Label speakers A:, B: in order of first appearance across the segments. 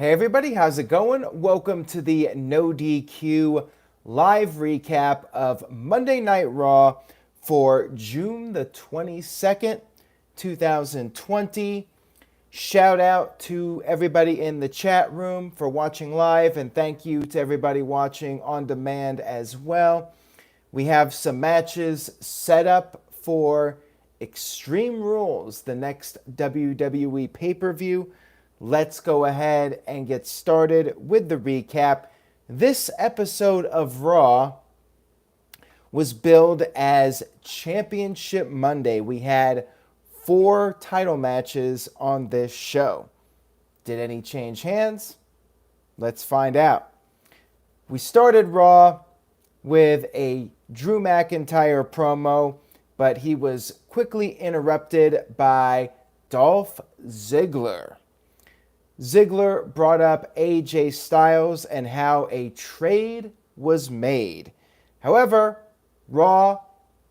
A: Hey everybody, how's it going? Welcome to the No DQ live recap of Monday Night Raw for June the 22nd, 2020. Shout out to everybody in the chat room for watching live, and thank you to everybody watching on demand as well. We have some matches set up for Extreme Rules, the next WWE pay-per-view. Let's go ahead and get started with the recap. This episode of Raw was billed as Championship Monday. We had 4 title matches on this show. Did any change hands? Let's find out. We started Raw with a Drew McIntyre promo, but he was quickly interrupted by Dolph Ziggler. Ziggler brought up AJ Styles and how a trade was made. However, Raw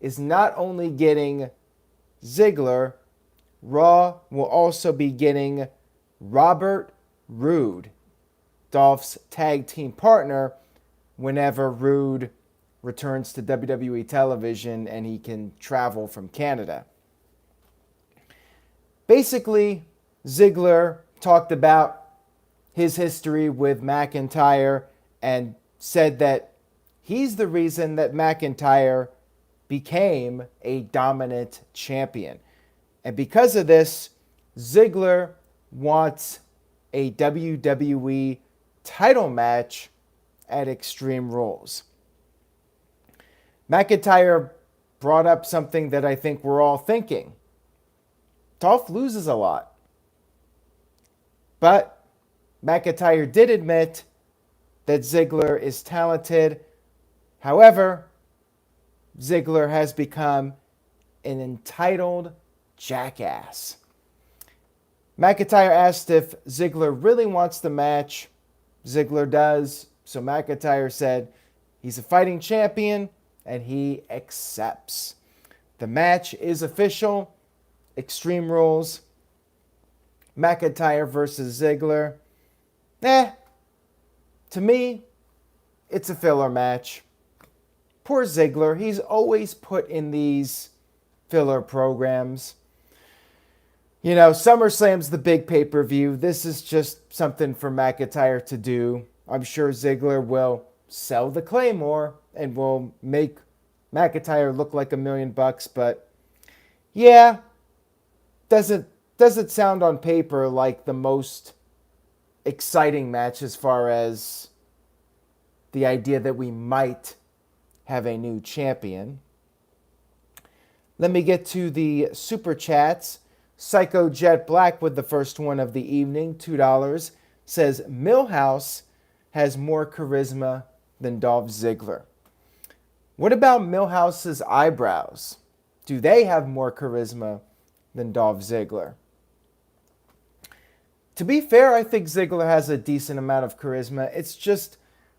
A: is not only getting Ziggler, Raw will also be getting Robert Roode, Dolph's tag team partner, whenever Roode returns to WWE television and he can travel from Canada. Basically, Ziggler talked about his history with McIntyre and said that he's the reason that McIntyre became a dominant champion. And because of this, Ziggler wants a WWE title match at Extreme Rules. McIntyre brought up something that I think we're all thinking. Dolph loses a lot. But McIntyre did admit that Ziggler is talented. However, Ziggler has become an entitled jackass. McIntyre asked if Ziggler really wants the match. Ziggler does. So McIntyre said he's a fighting champion and he accepts. The match is official. Extreme Rules. McIntyre versus Ziggler. To me, it's a filler match. Poor Ziggler. He's always put in these filler programs. You know, SummerSlam's the big pay-per-view. This is just something for McIntyre to do. I'm sure Ziggler will sell the Claymore and will make McIntyre look like $1 million, but yeah, doesn't sound on paper like the most exciting match as far as the idea that we might have a new champion. Let me get to the super chats. Psycho Jet Black with the first one of the evening, $2, says Millhouse has more charisma than Dolph Ziggler. What about Millhouse's eyebrows? Do they have more charisma than Dolph Ziggler? To be fair, I think Ziggler has a decent amount of charisma. It's just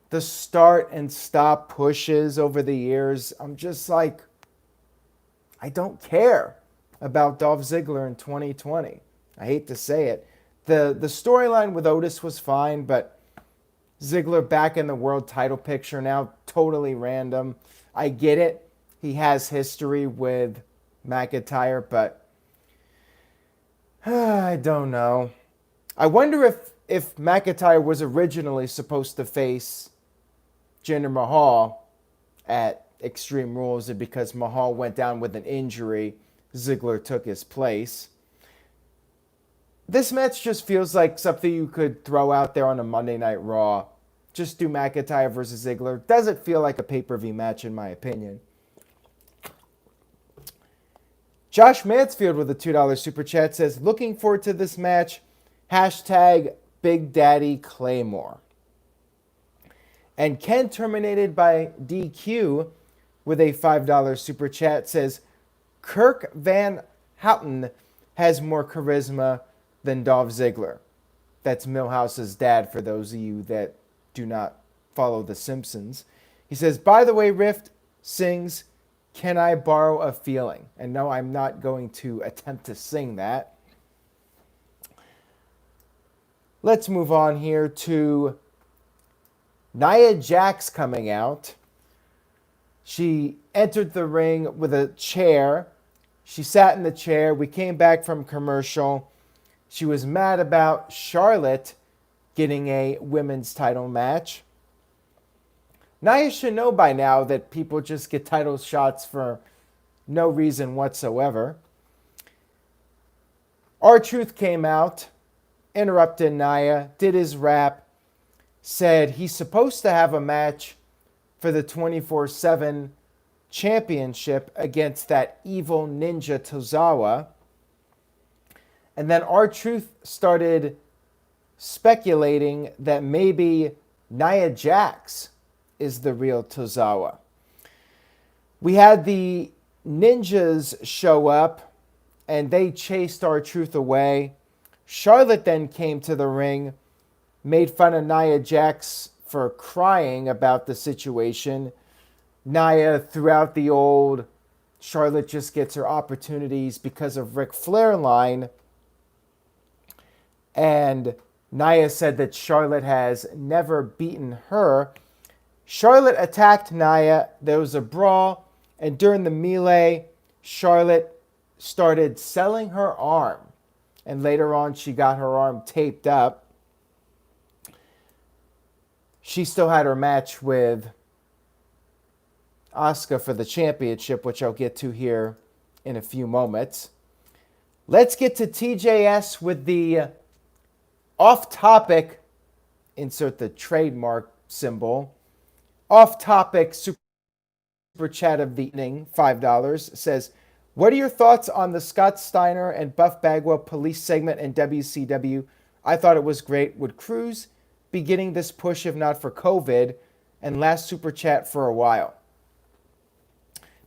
A: the start and stop pushes over the years. I'm just like, I don't care about Dolph Ziggler in 2020. I hate to say it. The storyline with Otis was fine, but Ziggler back in the world title picture now, totally random. I get it. He has history with McIntyre, but I don't know. I wonder if McIntyre was originally supposed to face Jinder Mahal at Extreme Rules, and because Mahal went down with an injury, Ziggler took his place. This match just feels like something you could throw out there on a Monday Night Raw. Just do McIntyre versus Ziggler. Doesn't feel like a pay-per-view match in my opinion. Josh Mansfield with a $2 super chat says, looking forward to this match. Hashtag Big Daddy Claymore. And Ken terminated by DQ with a $5 super chat says, Kirk Van Houten has more charisma than Dolph Ziggler. That's Millhouse's dad for those of you that do not follow The Simpsons. He says, by the way, Rift sings, Can I Borrow a Feeling? And no, I'm not going to attempt to sing that. Let's move on here to Nia Jax coming out. She entered the ring with a chair. She sat in the chair. We came back from commercial. She was mad about Charlotte getting a women's title match. Nia should know by now that people just get title shots for no reason whatsoever. R-Truth came out, interrupted Nia, did his rap, said he's supposed to have a match for the 24/7 championship against that evil ninja Tozawa. And then R-Truth started speculating that maybe Nia Jax is the real Tozawa. We had the ninjas show up and they chased R-Truth away. Charlotte then came to the ring, made fun of Nia Jax for crying about the situation. Nia threw out the old Charlotte just gets her opportunities because of Ric Flair line. And Nia said that Charlotte has never beaten her. Charlotte attacked Nia. There was a brawl. And during the melee, Charlotte started selling her arm. And later on, she got her arm taped up. She still had her match with Asuka for the championship, which I'll get to here in a few moments. Let's get to TJS with the off-topic, insert the trademark symbol, off-topic super chat of the evening, $5, says, what are your thoughts on the Scott Steiner and Buff Bagwell police segment in WCW? I thought it was great. Would Cruz be getting this push if not for COVID? And last super chat for a while.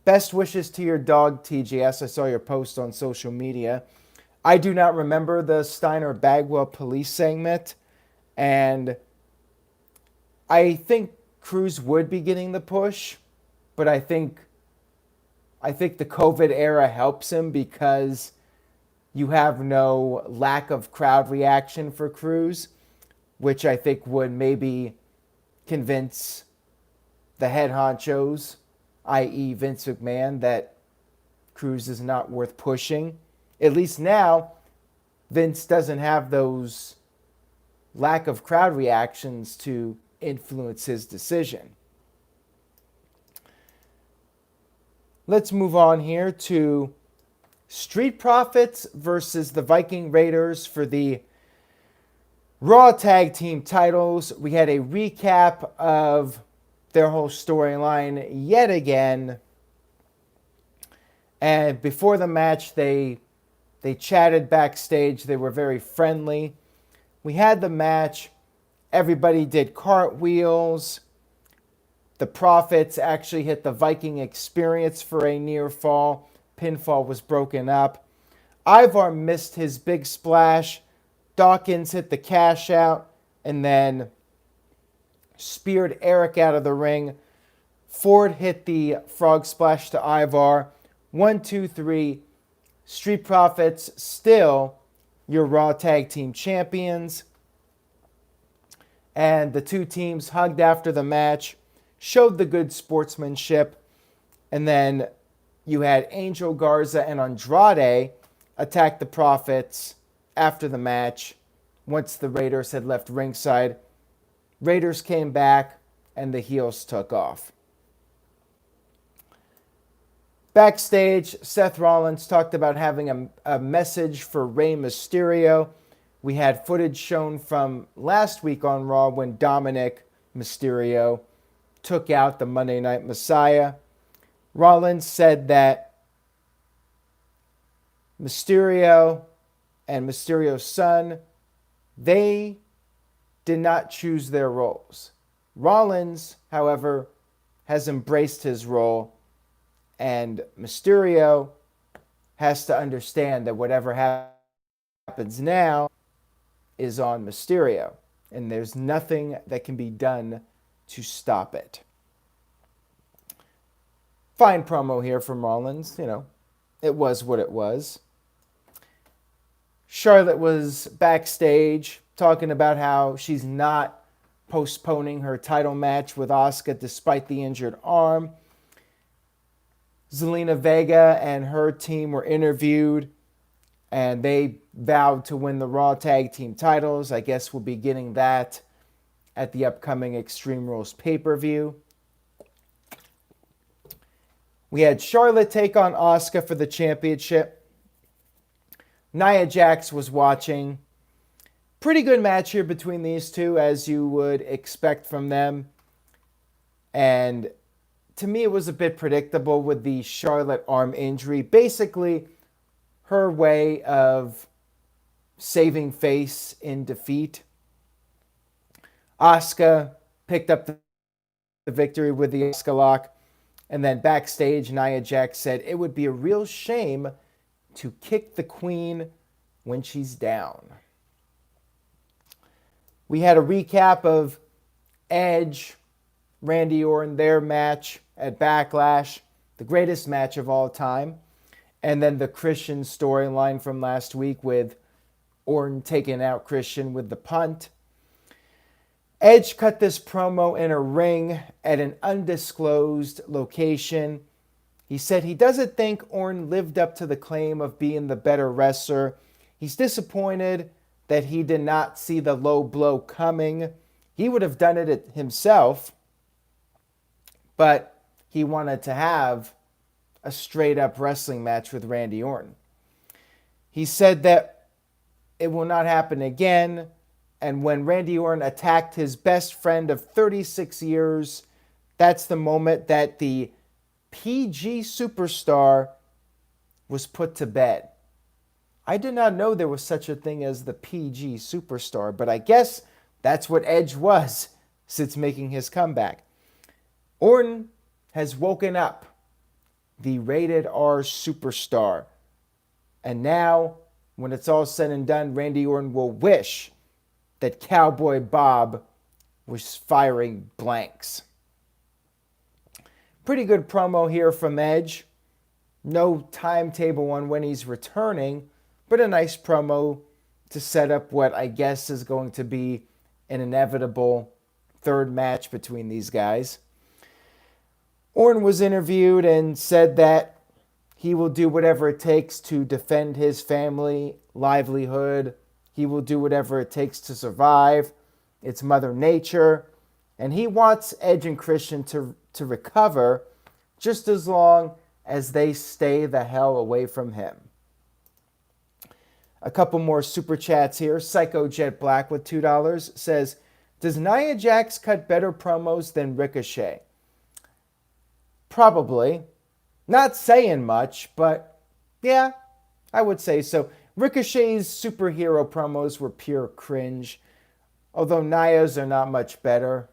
A: Best wishes to your dog, TGS. I saw your post on social media. I do not remember the Steiner Bagwell police segment. And I think Cruz would be getting the push. But I think the COVID era helps him because you have no lack of crowd reaction for Cruz, which I think would maybe convince the head honchos, i.e. Vince McMahon, that Cruz is not worth pushing. At least now, Vince doesn't have those lack of crowd reactions to influence his decision. Let's move on here to Street Profits versus the Viking Raiders for the Raw Tag Team titles. We had a recap of their whole storyline yet again. And before the match, they chatted backstage. They were very friendly. We had the match. Everybody did cartwheels. The Profits actually hit the Viking Experience for a near fall. Pinfall was broken up. Ivar missed his big splash. Dawkins hit the cash out and then speared Eric out of the ring. Ford hit the frog splash to Ivar. 1, 2, 3. Street Profits still your Raw Tag Team champions. And the two teams hugged after the match, showed the good sportsmanship, and then you had Angel Garza and Andrade attack the Profits after the match. Once the Raiders had left ringside, Raiders came back and the heels took off. Backstage, Seth Rollins talked about having a message for Rey Mysterio. We had footage shown from last week on Raw when Dominic Mysterio took out the Monday Night Messiah. Rollins said that Mysterio and Mysterio's son, they did not choose their roles. Rollins, however, has embraced his role, and Mysterio has to understand that whatever happens now is on Mysterio, and there's nothing that can be done to stop it. Fine promo here from Rollins. It was what it was. Charlotte was backstage. talking about how she's not postponing her title match with Asuka despite the injured arm. Zelina Vega and her team were interviewed, and they vowed to win the Raw Tag Team titles. I guess we'll be getting that at the upcoming Extreme Rules pay-per-view. We had Charlotte take on Asuka for the championship. Nia Jax was watching. Pretty good match here between these two, as you would expect from them. And to me, it was a bit predictable with the Charlotte arm injury. Basically, her way of saving face in defeat. Asuka picked up the victory with the Asuka lock. And then backstage, Nia Jax said it would be a real shame to kick the queen when she's down. We had a recap of Edge, Randy Orton, their match at Backlash, the greatest match of all time. And then the Christian storyline from last week with Orton taking out Christian with the punt. Edge cut this promo in a ring at an undisclosed location. He said he doesn't think Orton lived up to the claim of being the better wrestler. He's disappointed that he did not see the low blow coming. He would have done it himself, but he wanted to have a straight-up wrestling match with Randy Orton. He said that it will not happen again. And when Randy Orton attacked his best friend of 36 years, that's the moment that the PG superstar was put to bed. I did not know there was such a thing as the PG superstar, but I guess that's what Edge was since making his comeback. Orton has woken up the rated R superstar. And now, when it's all said and done, Randy Orton will wish that Cowboy Bob was firing blanks. Pretty good promo here from Edge. No timetable on when he's returning, but a nice promo to set up what I guess is going to be an inevitable third match between these guys. Orton was interviewed and said that he will do whatever it takes to defend his family, livelihood. He will do whatever it takes to survive. It's Mother Nature. And he wants Edge and Christian to recover just as long as they stay the hell away from him. A couple more super chats here. Psycho Jet Black with $2 says, does Nia Jax cut better promos than Ricochet? Probably. Not saying much, but yeah, I would say so. Ricochet's superhero promos were pure cringe, although Nia's are not much better.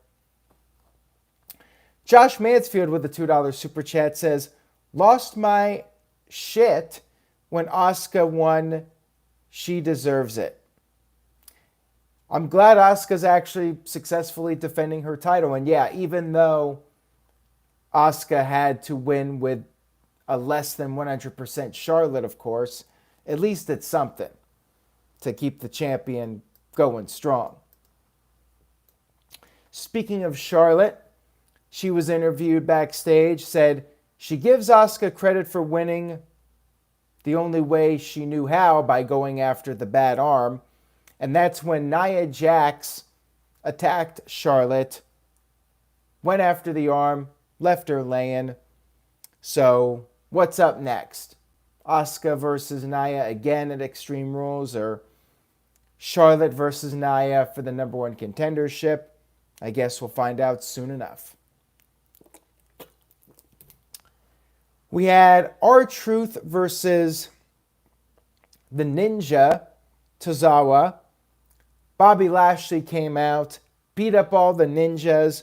A: Josh Mansfield with the $2 super chat says, lost my shit when Asuka won. She deserves it. I'm glad Asuka's actually successfully defending her title. And yeah, even though Asuka had to win with a less than 100% Charlotte, of course, at least it's something to keep the champion going strong. Speaking of Charlotte, she was interviewed backstage, said she gives Asuka credit for winning the only way she knew how, by going after the bad arm. And that's when Nia Jax attacked Charlotte, went after the arm, left her laying. So what's up next? Asuka versus Nia again at Extreme Rules, or Charlotte versus Nia for the number one contendership? I guess we'll find out soon enough. We had R-Truth versus the Ninja, Tozawa. Bobby Lashley came out, beat up all the ninjas,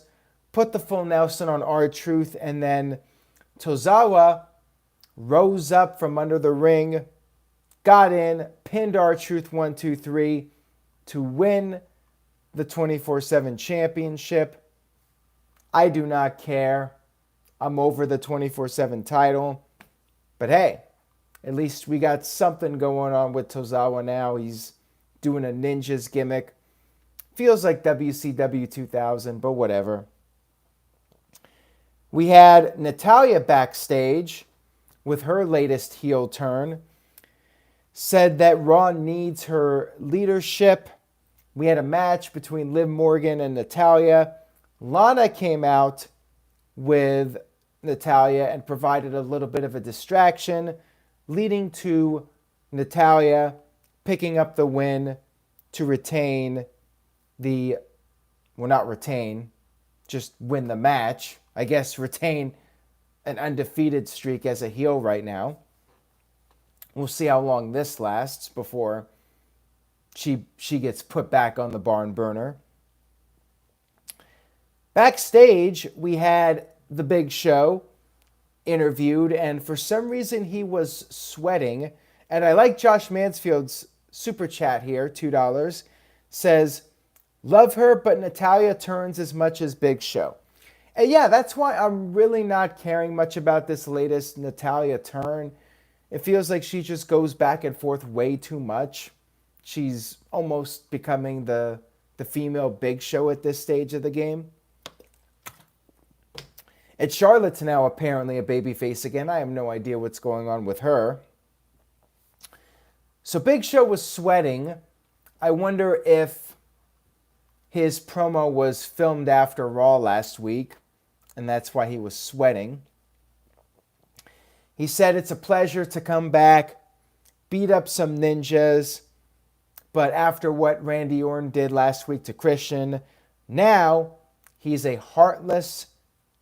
A: put the full Nelson on R-Truth, and then Tozawa rose up from under the ring, got in, pinned R-Truth 1, 2, 3 to win the 24/7 championship. I do not care. I'm over the 24/7 title. But hey, at least we got something going on with Tozawa now. He's doing a ninja's gimmick. Feels like WCW 2000, but whatever. We had Natalya backstage with her latest heel turn. Said that Raw needs her leadership. We had a match between Liv Morgan and Natalya. Lana came out with Natalya and provided a little bit of a distraction, leading to Natalya picking up the win to retain the, well, not retain, just win the match. I guess retain an undefeated streak as a heel right now. We'll see how long this lasts before she gets put back on the barn burner. Backstage, we had the Big Show interviewed, and for some reason he was sweating. And I like Josh Mansfield's super chat here, $2, says, love her, but Natalya turns as much as Big Show. And yeah, that's why I'm really not caring much about this latest Natalya turn. It feels like she just goes back and forth way too much. She's almost becoming the female Big Show at this stage of the game. And Charlotte's now apparently a babyface again. I have no idea what's going on with her. So Big Show was sweating. I wonder if his promo was filmed after Raw last week, and that's why he was sweating. He said it's a pleasure to come back, beat up some ninjas, but after what Randy Orton did last week to Christian, now he's a heartless,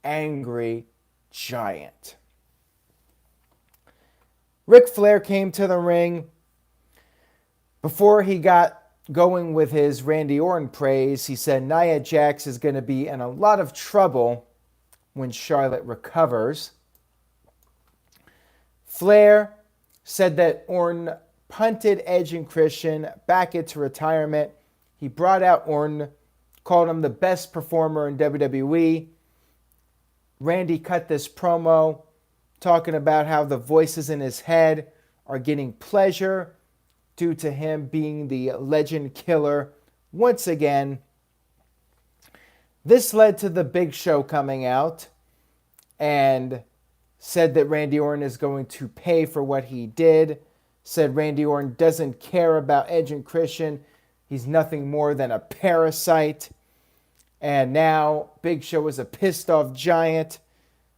A: angry giant. Ric Flair came to the ring. Before he got going with his Randy Orton praise, he said Nia Jax is going to be in a lot of trouble when Charlotte recovers. Flair said that Orton punted Edge and Christian back into retirement. He brought out Orton, called him the best performer in WWE. Randy cut this promo talking about how the voices in his head are getting pleasure due to him being the legend killer once again. This led to the Big Show coming out and said that Randy Orton is going to pay for what he did. Said Randy Orton doesn't care about Edge and Christian. He's nothing more than a parasite. And now Big Show is a pissed off giant.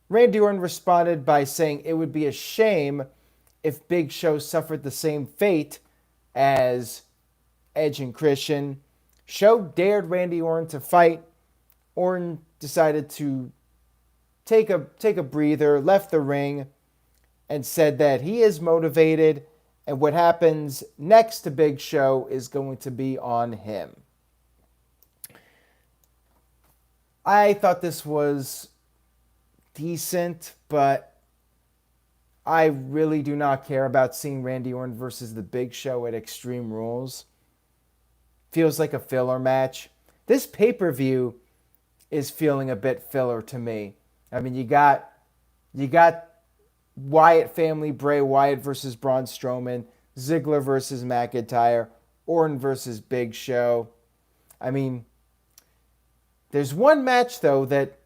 A: Randy Orton responded by saying it would be a shame if Big Show suffered the same fate as Edge and Christian. Show dared Randy Orton to fight. Orton decided to take a breather, left the ring, and said that he is motivated, and what happens next to Big Show is going to be on him. I thought this was decent, but I really do not care about seeing Randy Orton versus the Big Show at Extreme Rules. Feels like a filler match. This pay-per-view is feeling a bit filler to me. I mean, you got Wyatt family, Bray Wyatt versus Braun Strowman, Ziggler versus McIntyre, Orton versus Big Show. I mean, there's one match, though, that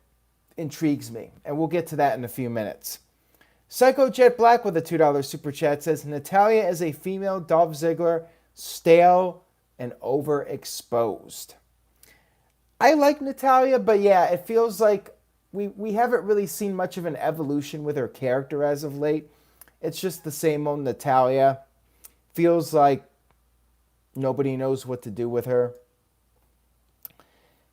A: intrigues me, and we'll get to that in a few minutes. Psycho Jet Black with a $2 super chat says, Natalya is a female Dolph Ziggler, stale and overexposed. I like Natalya, but yeah, it feels like we haven't really seen much of an evolution with her character as of late. It's just the same old Natalya. Feels like nobody knows what to do with her.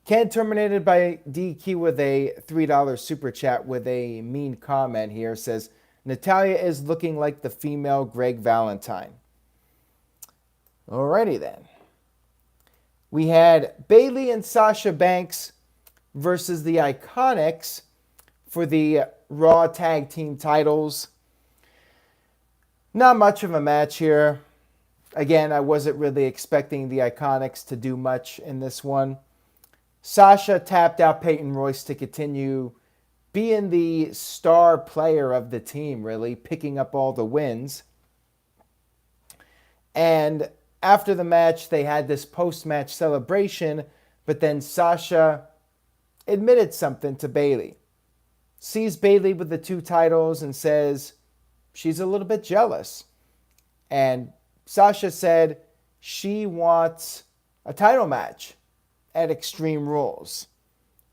A: Ken terminated by DQ with a $3 super chat with a mean comment here. Says, Natalya is looking like the female Greg Valentine. Alrighty then. We had Bayley and Sasha Banks versus the Iconics for the Raw Tag Team titles. Not much of a match here. Again, I wasn't really expecting the Iconics to do much in this one. Sasha tapped out Peyton Royce to continue being the star player of the team, really, picking up all the wins. And after the match, they had this post-match celebration But then Sasha admitted something to Bayley. Sees Bayley with the 2 titles and says she's a little bit jealous. And Sasha said she wants a title match at Extreme Rules.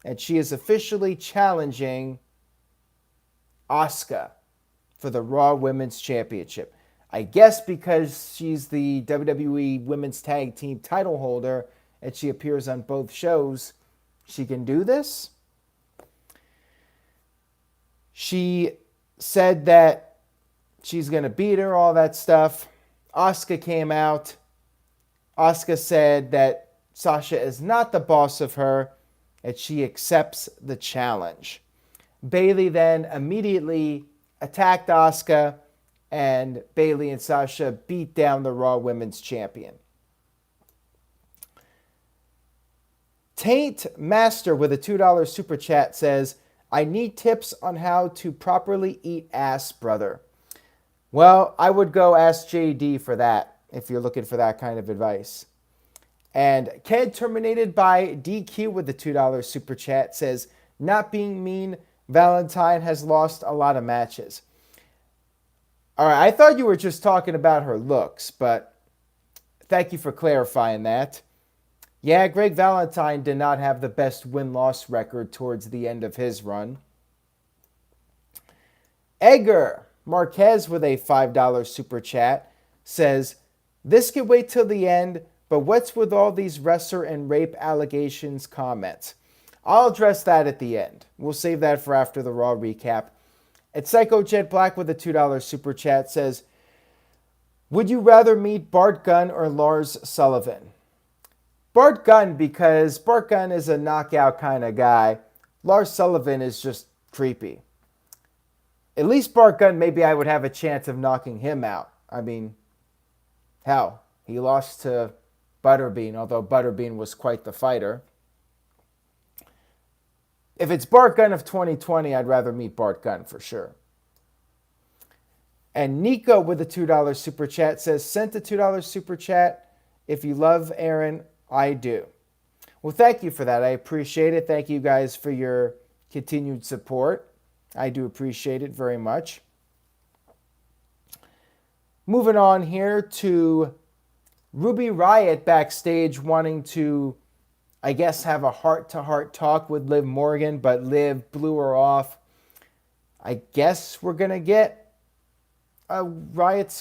A: And she is officially challenging Asuka for the Raw Women's Championship. I guess because she's the WWE Women's Tag Team title holder and she appears on both shows, she can do this. She said that she's going to beat her, all that stuff. Asuka came out. Asuka said that Sasha is not the boss of her and she accepts the challenge. Bayley then immediately attacked Asuka, and Bayley and Sasha beat down the Raw Women's Champion. Taint Master with a $2 super chat says, I need tips on how to properly eat ass, brother. Well, I would go ask JD for that if you're looking for that kind of advice. And Ked Terminated by DQ with the $2 super chat says, not being mean, Valentine has lost a lot of matches. All right, I thought you were just talking about her looks, but thank you for clarifying that. Yeah, Greg Valentine did not have the best win-loss record towards the end of his run. Edgar Marquez with a $5 super chat says, this could wait till the end, but what's with all these wrestler and rape allegations comments? I'll address that at the end. We'll save that for after the Raw recap. And Psycho Jet Black with a $2 super chat says, would you rather meet Bart Gunn or Lars Sullivan? Bart Gunn, because Bart Gunn is a knockout kind of guy. Lars Sullivan is just creepy. At least Bart Gunn, maybe I would have a chance of knocking him out. I mean, hell, he lost to Butterbean, although Butterbean was quite the fighter. If it's Bart Gunn of 2020, I'd rather meet Bart Gunn for sure. And Nico with a $2 super chat says, sent a $2 super chat. If you love Aaron, I do. Well, thank you for that. I appreciate it. Thank you guys for your continued support. I do appreciate it very much. Moving on here to Ruby Riott backstage wanting to, I guess, have a heart-to-heart talk with Liv Morgan, but Liv blew her off. I guess we're going to get a Riot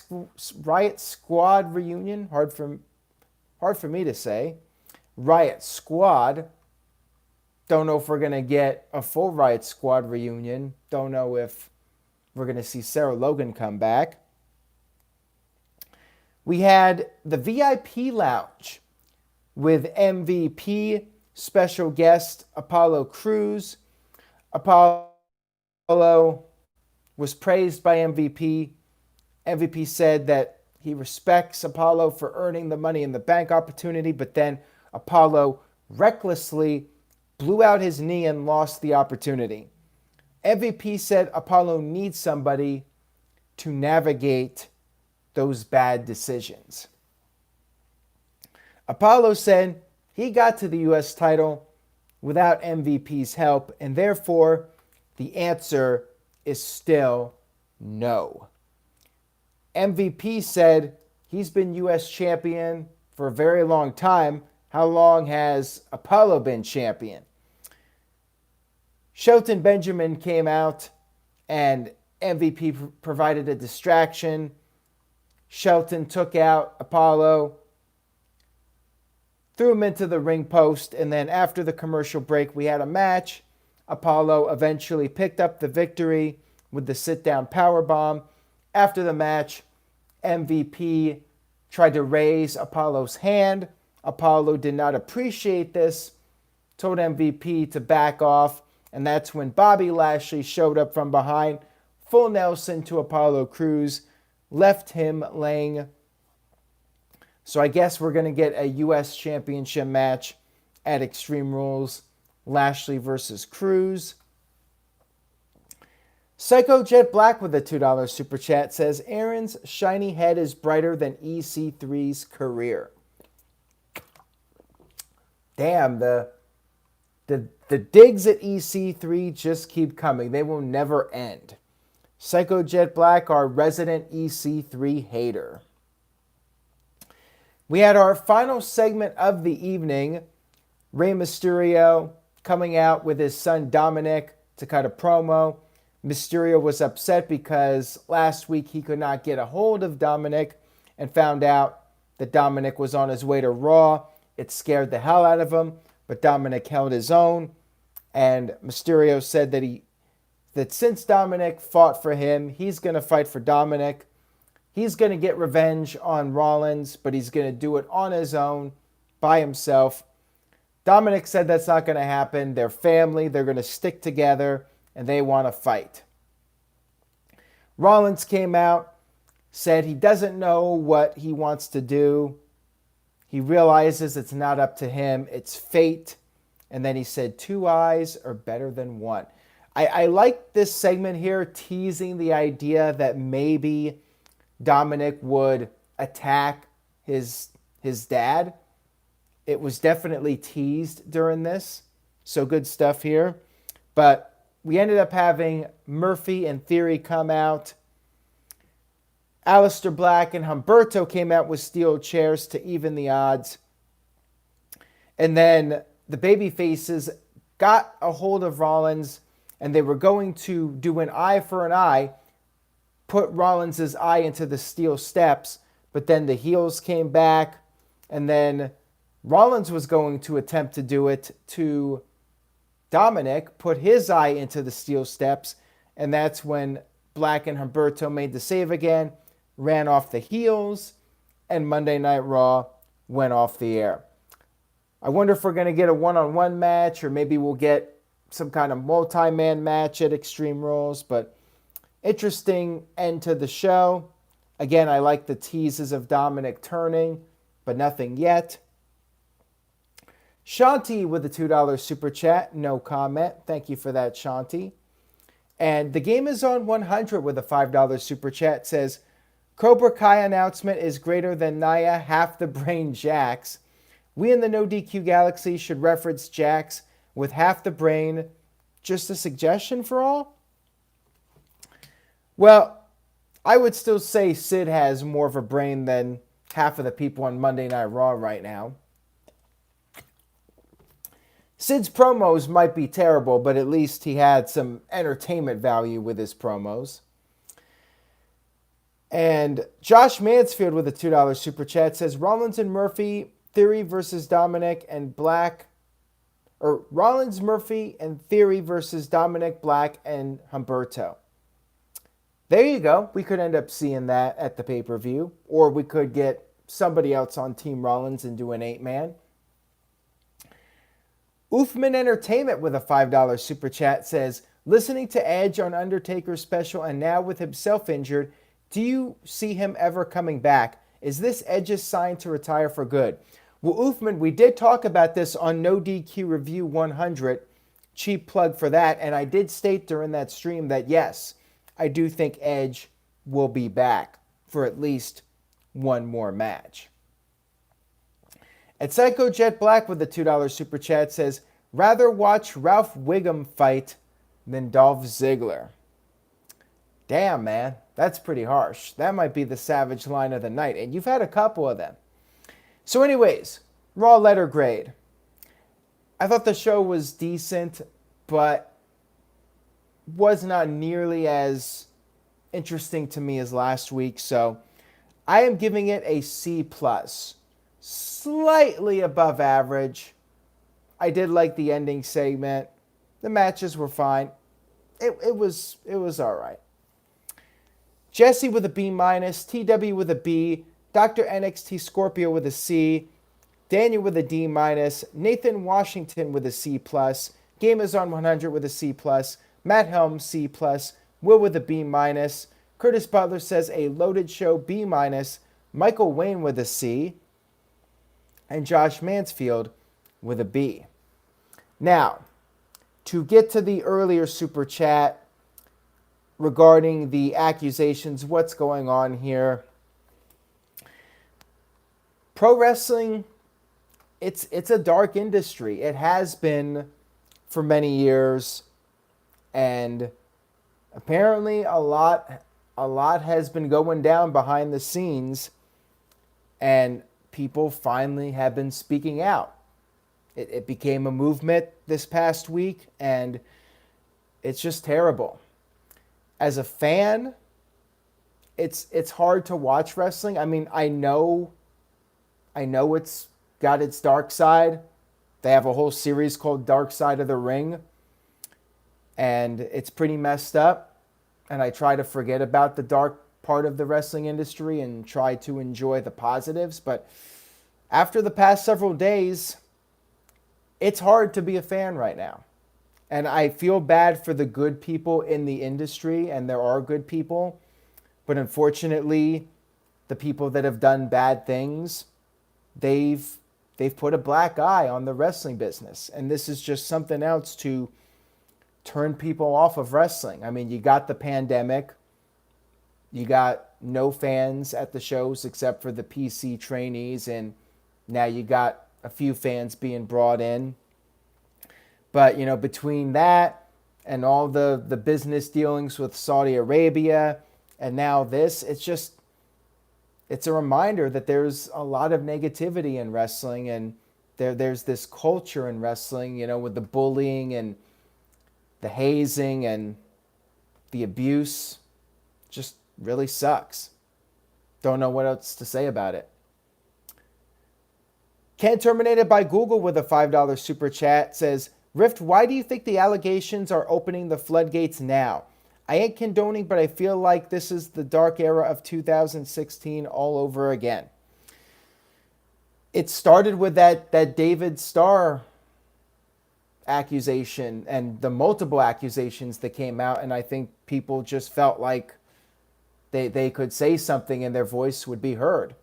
A: Squad reunion. Hard for me to say. Riot Squad. Don't know if we're going to get a full Riot Squad reunion. Don't know if we're going to see Sarah Logan come back. We had the VIP Lounge with MVP, special guest Apollo Crews. Apollo was praised by MVP. MVP said that he respects Apollo for earning the Money in the Bank opportunity, but then Apollo recklessly blew out his knee and lost the opportunity. MVP said Apollo needs somebody to navigate those bad decisions. Apollo said he got to the U.S. title without MVP's help, and therefore the answer is still no. MVP said he's been U.S. champion for a very long time. How long has Apollo been champion? Shelton Benjamin came out and MVP provided a distraction. Shelton took out Apollo, threw him into the ring post, and then after the commercial break, we had a match. Apollo eventually picked up the victory with the sit-down powerbomb. After the match, MVP tried to raise Apollo's hand. Apollo did not appreciate this, told MVP to back off, and that's when Bobby Lashley showed up from behind, full Nelson to Apollo Crews, left him laying. So I guess we're going to get a U.S. Championship match at Extreme Rules, Lashley versus Crews. Psycho Jet Black with a $2 super chat says, Aaron's shiny head is brighter than EC3's career. Damn, the digs at EC3 just keep coming. They will never end. Psycho Jet Black, our resident EC3 hater. We had our final segment of the evening. Rey Mysterio coming out with his son Dominic to cut a promo. Mysterio was upset because last week he could not get a hold of Dominic and found out that Dominic was on his way to Raw. It scared the hell out of him, but Dominic held his own. And Mysterio said that since Dominic fought for him, he's going to fight for Dominic. He's going to get revenge on Rollins, but he's going to do it on his own, by himself. Dominic said that's not going to happen. They're family. They're going to stick together, and they want to fight. Rollins came out, said he doesn't know what he wants to do. He realizes it's not up to him. It's fate. And then he said 2 eyes are better than 1. I like this segment here teasing the idea that maybe Dominic would attack his dad. It was definitely teased during this. So good stuff here. But we ended up having Murphy and Theory come out. Aleister Black and Humberto came out with steel chairs to even the odds. And then the babyfaces got a hold of Rollins, and they were going to do an eye for an eye, put Rollins' eye into the steel steps, but then the heels came back, and then Rollins was going to attempt to do it to Dominic, put his eye into the steel steps, and that's when Black and Humberto made the save again, ran off the heels, and Monday Night Raw went off the air. I wonder if we're going to get a one-on-one match, or maybe we'll get some kind of multi-man match at Extreme Rules, but interesting end to the show. Again, I like the teases of Dominic turning, but nothing yet. Shanti with a $2 super chat, no comment. Thank you for that, Shanti. And the game is on 100 with a $5 super chat, says, Cobra Kai announcement is greater than Naya half the brain Jax. We in the No DQ Galaxy should reference Jax with half the brain. Just a suggestion for all? Well, I would still say Sid has more of a brain than half of the people on Monday Night Raw right now. Sid's promos might be terrible, but at least he had some entertainment value with his promos. And Josh Mansfield with a $2 super chat says, Rollins and Murphy, Theory versus Dominic and Black, or Rollins, Murphy, and Theory versus Dominic, Black, and Humberto. There you go. We could end up seeing that at the pay-per-view, or we could get somebody else on Team Rollins and do an 8-man. Oofman Entertainment with a $5 super chat says, listening to Edge on Undertaker's special and now with himself injured, do you see him ever coming back? Is this Edge's sign to retire for good? Well, Oofman, we did talk about this on No DQ Review 100. Cheap plug for that. And I did state during that stream that, yes, I do think Edge will be back for at least one more match. And Psycho Jet Black with the $2 super chat says, rather watch Ralph Wiggum fight than Dolph Ziggler. Damn, man. That's pretty harsh. That might be the savage line of the night. And you've had a couple of them. So anyways, Raw letter grade. I thought the show was decent, but was not nearly as interesting to me as last week. So I am giving it a C+. Slightly above average. I did like the ending segment. The matches were fine. It was all right. Jesse with a B-, TW with a B, Dr. NXT Scorpio with a C, Daniel with a D-, Nathan Washington with a C+, Game is on 100 with a C+, Matt Helm C+, Will with a B-, Curtis Butler says a loaded show B-, Michael Wayne with a C, and Josh Mansfield with a B. Now, to get to the earlier super chat regarding the accusations, what's going on here? Pro wrestling it's a dark industry. It has been for many years, and apparently a lot has been going down behind the scenes, and people finally have been speaking out. It became a movement this past week, and it's just terrible. As a fan, it's hard to watch wrestling. I mean, I know it's got its dark side. They have a whole series called Dark Side of the Ring, and it's pretty messed up. And I try to forget about the dark part of the wrestling industry and try to enjoy the positives. But after the past several days, it's hard to be a fan right now. And I feel bad for the good people in the industry, and there are good people. But unfortunately, the people that have done bad things, they've put a black eye on the wrestling business. And this is just something else to turn people off of wrestling. I mean, you got the pandemic. You got no fans at the shows except for the PC trainees. And now you got a few fans being brought in. But, between that and all the business dealings with Saudi Arabia and now this, it's a reminder that there's a lot of negativity in wrestling, and there's this culture in wrestling, with the bullying and the hazing and the abuse. Just really sucks. Don't know what else to say about it. Ken Terminated by Google with a $5 super chat says, Rift, why do you think the allegations are opening the floodgates now? I ain't condoning, but I feel like this is the dark era of 2016 all over again. It started with that David Starr accusation and the multiple accusations that came out, and I think people just felt like they could say something and their voice would be heard.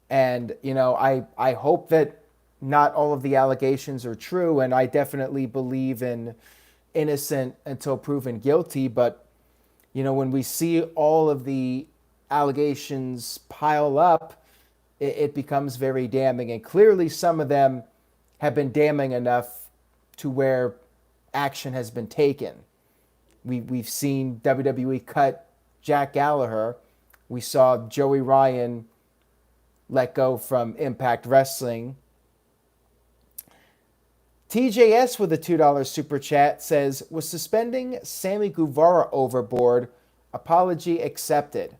A: And, I hope that not all of the allegations are true, and I definitely believe in innocent until proven guilty. But, when we see all of the allegations pile up, it becomes very damning. And clearly some of them have been damning enough to where action has been taken. We've seen WWE cut Jack Gallagher. We saw Joey Ryan let go from Impact Wrestling. TJS with a $2 super chat says, was suspending Sammy Guevara overboard? Apology accepted.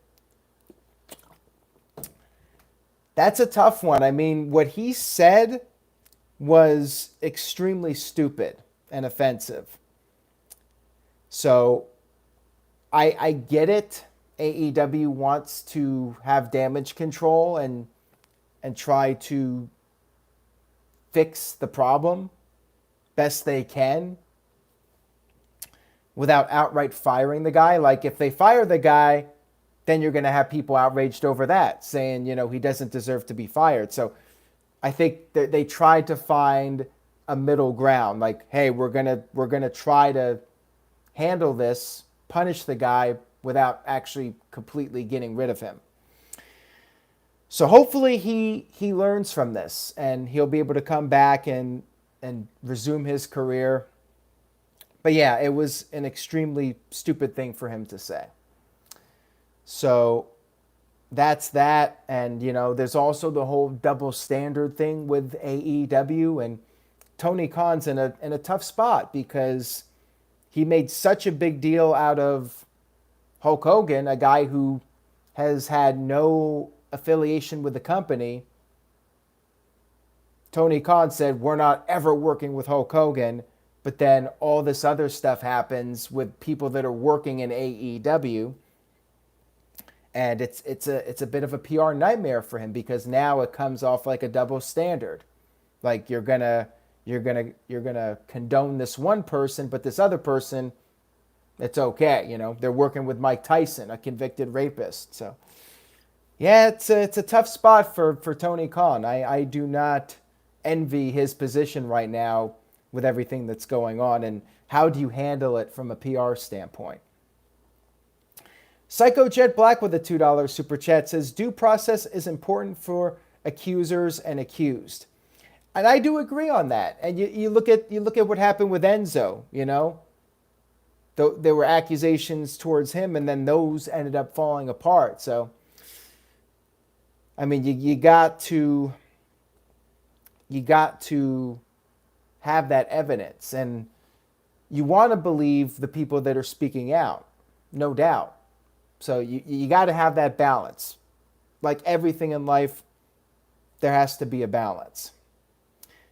A: That's a tough one. I mean, what he said was extremely stupid and offensive. So I get it. AEW wants to have damage control and try to fix the problem best they can without outright firing the guy. Like, if they fire the guy, then you're going to have people outraged over that, saying, he doesn't deserve to be fired. So I think that they tried to find a middle ground. Like, hey, we're gonna try to handle this, punish the guy without actually completely getting rid of him. So hopefully he learns from this and he'll be able to come back and resume his career. But yeah, it was an extremely stupid thing for him to say. So that's that. And, there's also the whole double standard thing with AEW. And Tony Khan's in a tough spot because he made such a big deal out of Hulk Hogan, a guy who has had no affiliation with the company. Tony Khan said, we're not ever working with Hulk Hogan. But then all this other stuff happens with people that are working in AEW. And it's a bit of a PR nightmare for him because now it comes off like a double standard. Like you're gonna condone this one person, but this other person, it's okay. They're working with Mike Tyson, a convicted rapist. So yeah, it's a tough spot for Tony Khan. I do not envy his position right now with everything that's going on. And how do you handle it from a PR standpoint? Psycho Jet Black with a $2 super chat says, due process is important for accusers and accused. And I do agree on that. And you look at what happened with Enzo, you know. There were accusations towards him, and then those ended up falling apart. So, I mean, you got to have that evidence, and you want to believe the people that are speaking out, no doubt. So you got to have that balance. Like everything in life, there has to be a balance.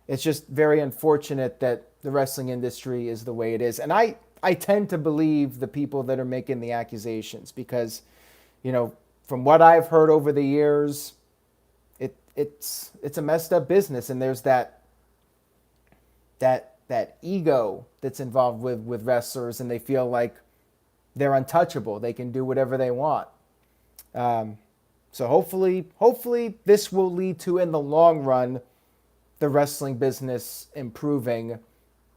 A: It's just very unfortunate that the wrestling industry is the way it is. And I tend to believe the people that are making the accusations because, you know, from what I've heard over the years, it's a messed up business, and there's that ego that's involved with wrestlers, and they feel like they're untouchable. They can do whatever they want. So hopefully this will lead to, in the long run, the wrestling business improving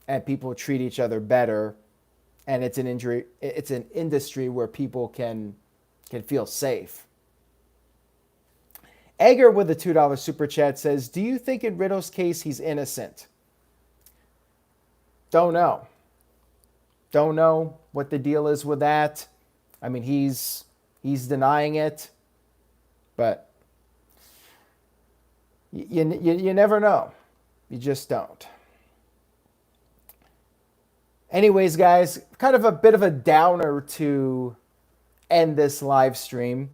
A: and people treat each other better. And it's an industry where people can feel safe. Egger with a $2 super chat says, do you think in Riddle's case he's innocent? Don't know. Don't know what the deal is with that. I mean, he's denying it, but you never know. You just don't. Anyways, guys, kind of a bit of a downer to end this live stream.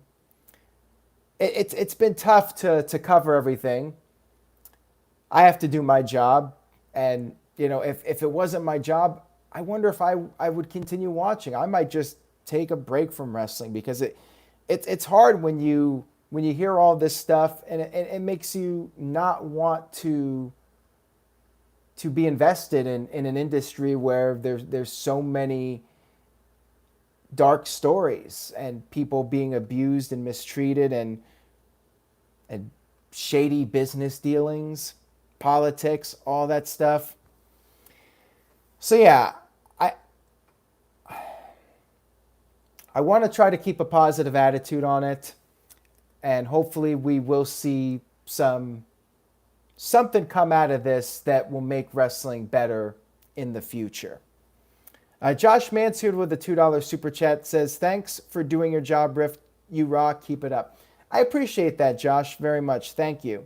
A: It's been tough to cover everything. I have to do my job, and you know, if it wasn't my job, I wonder if I would continue watching. I might just take a break from wrestling because it's hard when you hear all this stuff, and it makes you not want to be invested in an industry where there's so many dark stories and people being abused and mistreated and shady business dealings, politics, all that stuff. So yeah, I want to try to keep a positive attitude on it, and hopefully we will see something come out of this that will make wrestling better in the future. Josh Mansfield with a $2 super chat says, thanks for doing your job, Riff. You rock. Keep it up. I appreciate that, Josh, very much. Thank you.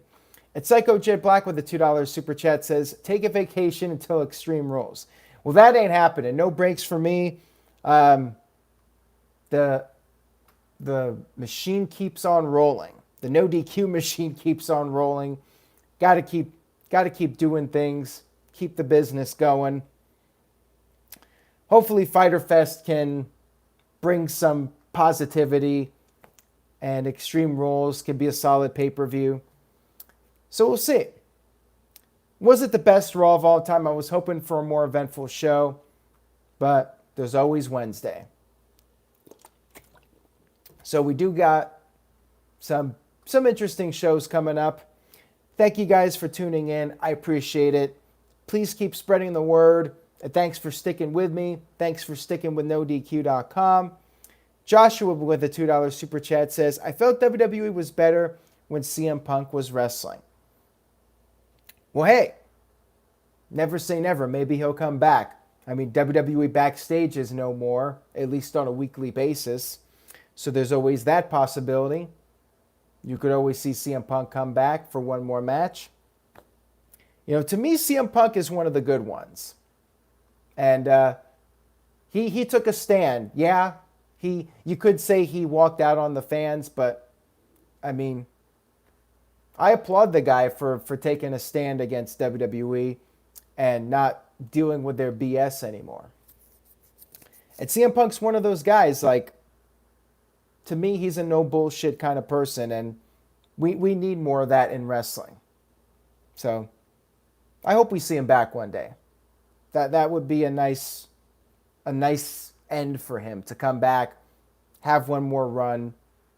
A: And Psycho Jet Black with a $2 super chat says, take a vacation until Extreme Rules. Well, that ain't happening. No breaks for me. The machine keeps on rolling. The no DQ machine keeps on rolling. Got to keep doing things. Keep the business going. Hopefully Fyter Fest can bring some positivity, and Extreme Rules can be a solid pay-per-view. So we'll see. Was it the best Raw of all time? I was hoping for a more eventful show, but there's always Wednesday. So we do got some interesting shows coming up. Thank you guys for tuning in. I appreciate it. Please keep spreading the word. And thanks for sticking with me. Thanks for sticking with NoDQ.com. Joshua with a $2 super chat says, I felt WWE was better when CM Punk was wrestling. Well, hey, never say never. Maybe he'll come back. I mean, WWE Backstage is no more, at least on a weekly basis. So there's always that possibility. You could always see CM Punk come back for one more match. You know, to me, CM Punk is one of the good ones. And he took a stand. Yeah, you could say he walked out on the fans, but, I mean, I applaud the guy for taking a stand against WWE and not dealing with their BS anymore. And CM Punk's one of those guys, like, to me, he's a no bullshit kind of person, and we need more of that in wrestling. So I hope we see him back one day. That would be a nice end for him to come back, have one more run,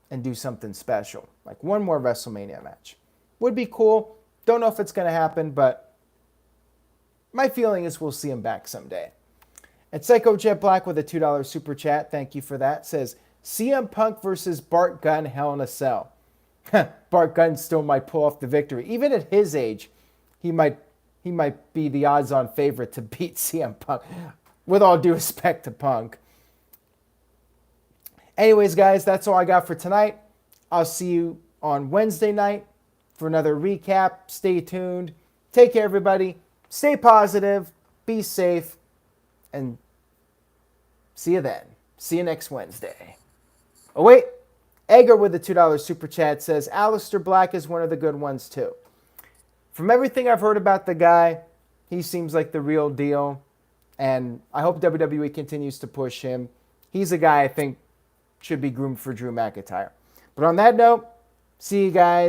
A: and do something special. Like one more WrestleMania match. Would be cool. Don't know if it's going to happen, but my feeling is we'll see him back someday. And Psycho Jet Black with a $2 super chat, thank you for that, says, CM Punk versus Bart Gunn, Hell in a Cell. Bart Gunn still might pull off the victory. Even at his age, he might be the odds-on favorite to beat CM Punk. With all due respect to Punk. Anyways, guys, that's all I got for tonight. I'll see you on Wednesday night for another recap. Stay tuned. Take care, everybody. Stay positive. Be safe. And see you then. See you next Wednesday. Oh, wait. Edgar with the $2 super chat says, Aleister Black is one of the good ones, too. From everything I've heard about the guy, he seems like the real deal. And I hope WWE continues to push him. He's a guy I think should be groomed for Drew McIntyre. But on that note, see you guys.